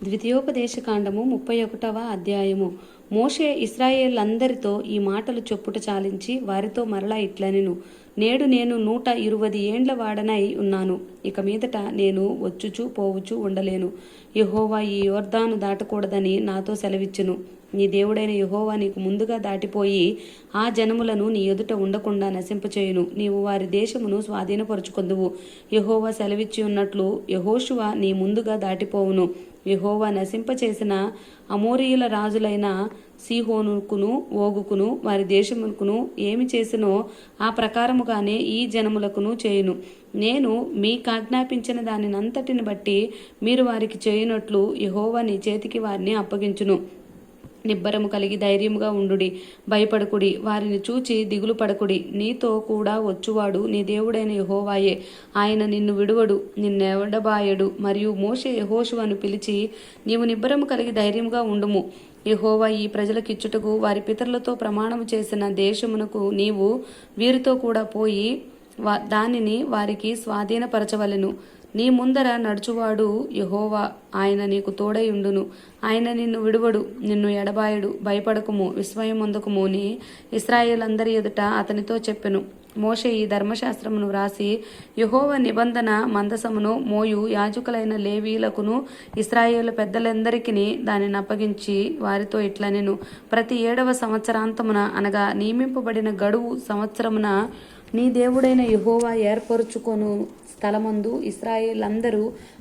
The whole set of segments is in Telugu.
ద్వితీయోపదేశకాండము 31వ అధ్యాయము. మోషే ఇశ్రాయేలందరితో ఈ మాటలు చెప్పుట చాలించి వారితో మరలా ఇట్లనెను, నేడు నేను 120 ఏండ్ల వాడనై ఉన్నాను. ఇక మీదట నేను వచ్చుచూ పోవుచూ ఉండలేను. యెహోవా ఈ యొర్దాను దాటకూడదని నాతో సెలవిచ్చెను. నీ దేవుడైన యెహోవా నీకు ముందుగా దాటిపోయి ఆ జనములను నీ ఎదుట ఉండకుండా నశింపచేయును. నీవు వారి దేశమును స్వాధీనపరుచుకొందువు. యెహోవా సెలవిచ్చి ఉన్నట్లు యెహోషువ నీ ముందుగా దాటిపోవును. యెహోవా నశింపచేసిన అమోరీయుల రాజులైన సీహోనుకును ఓగుకును వారి దేశమునకును ఏమి చేసినో ఆ ప్రకారముగానే ఈ జనములకును చేయును. నేను మీకాజ్ఞాపించిన దానినంతటిని బట్టి మీరు వారికి చేయునట్లు యెహోవా నీ చేతికి వారిని అప్పగించును. నిబ్బరము కలిగి ధైర్యముగా ఉండుడి, భయపడకుడి, వారిని చూచి దిగులు పడకుడి. నీతో కూడా వచ్చువాడు నీ దేవుడైన యెహోవాయే. ఆయన నిన్ను విడువడు, నిన్నెవడబాయడు. మరియు మోషే యెహోషువను పిలిచి, నీవు నిబ్బరము కలిగి ధైర్యముగా ఉండుము. యెహోవా ఈ ప్రజలకిచ్చుటకు వారి పితరులతో ప్రమాణము చేసిన దేశమునకు నీవు వీరితో కూడా పోయి దానిని వారికి స్వాధీనపరచవలెను. నీ ముందర నడుచువాడు యెహోవా, ఆయన నీకు తోడై ఉండును. ఆయన నిన్ను విడువడు, నిన్ను ఎడబాయడు. భయపడకుము, విస్మయమొందకుము అని ఇశ్రాయేలందరి ఎదుట అతనితో చెప్పెను. మోషే ఈ ధర్మశాస్త్రమును వ్రాసి యెహోవా నిబంధన మందసమును మోయు యాజకులైన లేవీలకును ఇశ్రాయేలు పెద్దలందరికీ దానిని అప్పగించి వారితో ఇట్లనెను, ప్రతి 7వ సంవత్సరాంతమున అనగా నియమింపబడిన గడువు సంవత్సరమున నీ దేవుడైన యెహోవా ఏర్పరుచుకొను స్థలమందు ఇశ్రాయేలందరూ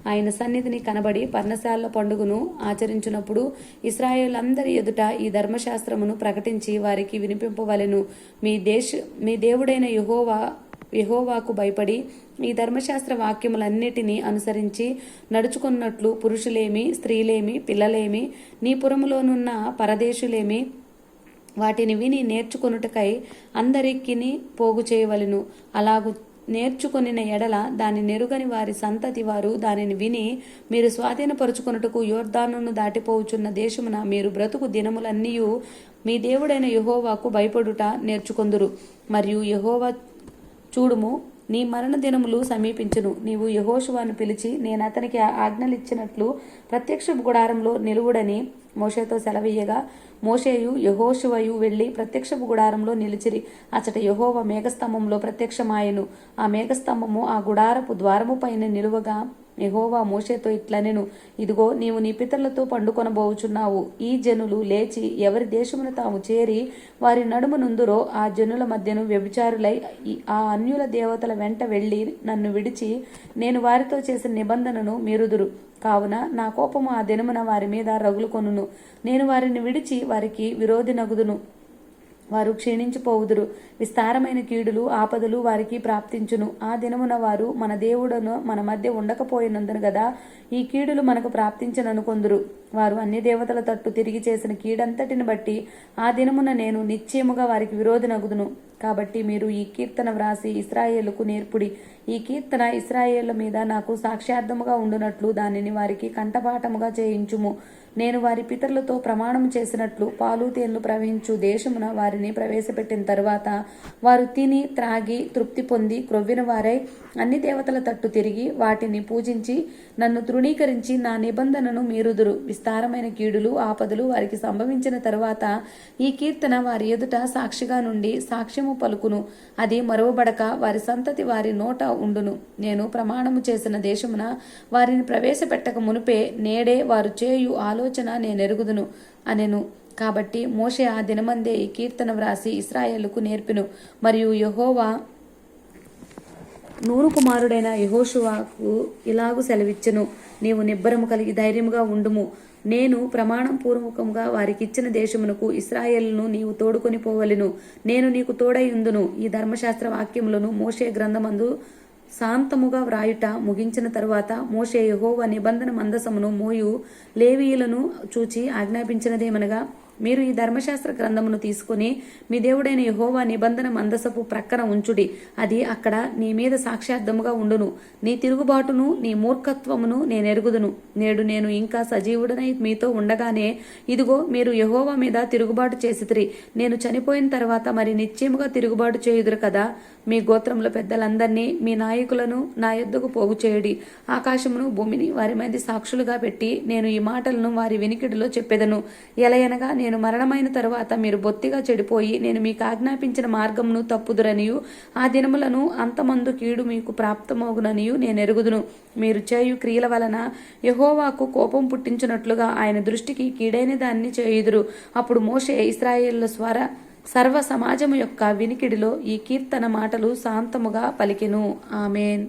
ఆయన సన్నిధిని కనబడి పర్ణశాల పండుగను ఆచరించినప్పుడు ఇశ్రాయేలందరి ఎదుట ఈ ధర్మశాస్త్రమును ప్రకటించి వారికి వినిపింపవలెను. మీ దేవుడైన యెహోవాకు భయపడి ఈ ధర్మశాస్త్ర వాక్యములన్నిటినీ అనుసరించి నడుచుకున్నట్లు పురుషులేమి, స్త్రీలేమి, పిల్లలేమి, నీ పురములోనున్న పరదేశులేమి వాటిని విని నేర్చుకొనుటకై అందరికిని పోగు చేయవలెను. అలాగు నేర్చుకొనిన ఎడల దాని నెరుగని వారి సంతతి వారు దానిని విని మీరు స్వాధీనపరుచుకొనుటకు యొర్దానును దాటిపోవుచున్న దేశమున మీరు బ్రతుకు దినములన్నీయు మీ దేవుడైన యెహోవాకు భయపడుట నేర్చుకొందురు. మరియు యెహోవా చూడుము, నీ మరణ దినములు సమీపించును. నీవు యెహోషువను పిలిచి నేను అతనికి ఆజ్ఞలిచ్చినట్లు ప్రత్యక్షపు గుడారంలో నిలువుడని మోషేతో సెలవీయగా మోషేయు యెహోషువయు వెళ్లి ప్రత్యక్షపు గుడారంలో నిలిచిరి. అచట యెహోవా మేఘస్తంభంలో ప్రత్యక్షమాయెను. ఆ మేఘస్తంభము ఆ గుడారపు ద్వారము పైన నిలువగా యెహోవా మోషేతో ఇట్లనెను, ఇదిగో నీవు నీ పితరులతో పండుకొనబోచున్నావు. ఈ జనులు లేచి ఎవరి దేశమును తాము చేరి వారి నడుము నుందురో ఆ జనుల మధ్యను వ్యభిచారులై ఆ అన్యుల దేవతల వెంట వెళ్లి నన్ను విడిచి నేను వారితో చేసిన నిబంధనను మీరుదురు. కావున నా కోపము ఆ దినమున వారి మీద రగులుకొనును. నేను వారిని విడిచి వారికి విరోధినగుదును. వారు క్షీణించిపోవుదురు. విస్తారమైన కీడులు ఆపదలు వారికి ప్రాప్తించును. ఆ దినమున వారు మన దేవుడును మన మధ్య ఉండకపోయినందును గదా ఈ కీడులు మనకు ప్రాప్తించననుకొందురు. వారు అన్ని దేవతల తట్టు తిరిగి చేసిన కీడంతటిని బట్టి ఆ దినమున నేను నిశ్చయముగా వారికి విరోధినగుదును. కాబట్టి మీరు ఈ కీర్తన వ్రాసి ఇశ్రాయేలుకు నేర్పుడి. ఈ కీర్తన ఇశ్రాయేళ్ల మీద నాకు సాక్ష్యార్థముగా ఉండునట్లు దానిని వారికి కంఠపాఠముగా చేయించుము. నేను వారి పితరులతో ప్రమాణం చేసినట్లు పాలు తేన్లు ప్రవహించు దేశమున వారిని ప్రవేశపెట్టిన తరువాత వారు తిని త్రాగి తృప్తి పొంది క్రొవ్విన వారై అన్ని దేవతల తట్టు తిరిగి వాటిని పూజించి నన్ను తృణీకరించి నా నిబంధనను మీరుదురు. విస్తారమైన కీడులు ఆపదలు వారికి సంభవించిన తరువాత ఈ కీర్తన వారి ఎదుట సాక్షిగా నుండి సాక్ష్యము పలుకును. అది మరువబడక వారి సంతతి వారి నోట ఉండును. నేను ప్రమాణము చేసిన దేశమున వారిని ప్రవేశపెట్టక మునుపే నేడే వారు చేయు ఆలోచన నేనెరుగుదును అనెను. కాబట్టి మోషే ఆ దినమందే ఈ కీర్తన వ్రాసి ఇశ్రాయేలుకు నేర్పెను. మరియు యెహోవా నూను కుమారుడైన యెహోషువకు ఇలాగు సెలవిచ్చెను, నీవు నిబ్బరము కలిగి ధైర్యముగా ఉండుము. నేను ప్రమాణం పూర్వకముగా వారికిచ్చిన దేశమునకు ఇశ్రాయేలును నీవు తోడుకొని పోవలెను. నేను నీకు తోడై ఉందును. ఈ ధర్మశాస్త్ర వాక్యములను మోషే గ్రంథమందు శాంతముగా వ్రాయుట ముగించిన తరువాత మోషే యెహోవా నిబంధన మందసమును మోయు లేవీయులను చూచి ఆజ్ఞాపించినదేమనగా, మీరు ఈ ధర్మశాస్త్ర గ్రంథమును తీసుకుని మీ దేవుడైన యెహోవా నిబంధన మందసపు ప్రక్కన ఉంచుడి. అది అక్కడ నీ మీద సాక్ష్యార్థముగా ఉండును. నీ తిరుగుబాటును నీ మూర్ఖత్వమును నేనెరుగుదును. నేడు నేను ఇంకా సజీవుడనై మీతో ఉండగానే ఇదిగో మీరు యెహోవా మీద తిరుగుబాటు చేసితిరి. నేను చనిపోయిన తర్వాత మరి నిశ్చయముగా తిరుగుబాటు చేయుదురు కదా. మీ గోత్రముల పెద్దలందరినీ మీ నాయకులను నా యొద్దకు పోగు చేయుడి. ఆకాశమును భూమిని వారి మధ్య సాక్షులుగా పెట్టి నేను ఈ మాటలను వారి వినికిడిలో చెప్పెదను. ఎలయనగా నేను మరణమైన తరువాత మీరు బొత్తిగా చెడిపోయి నేను మీకు ఆజ్ఞాపించిన మార్గమును తప్పుదురనియు ఆ దినములను అంతమందు కీడు మీకు ప్రాప్తమగుననియు నేను ఎరుగుదును. మీరు చేయు క్రియల వలన యెహోవాకు కోపం పుట్టించినట్లుగా ఆయన దృష్టికి కీడైన దాన్ని చేయుదురు. అప్పుడు మోషే ఇశ్రాయేలుల సర్వ సమాజము యొక్క వినికిడిలో ఈ కీర్తన మాటలు శాంతముగా పలికెను. ఆమేన్.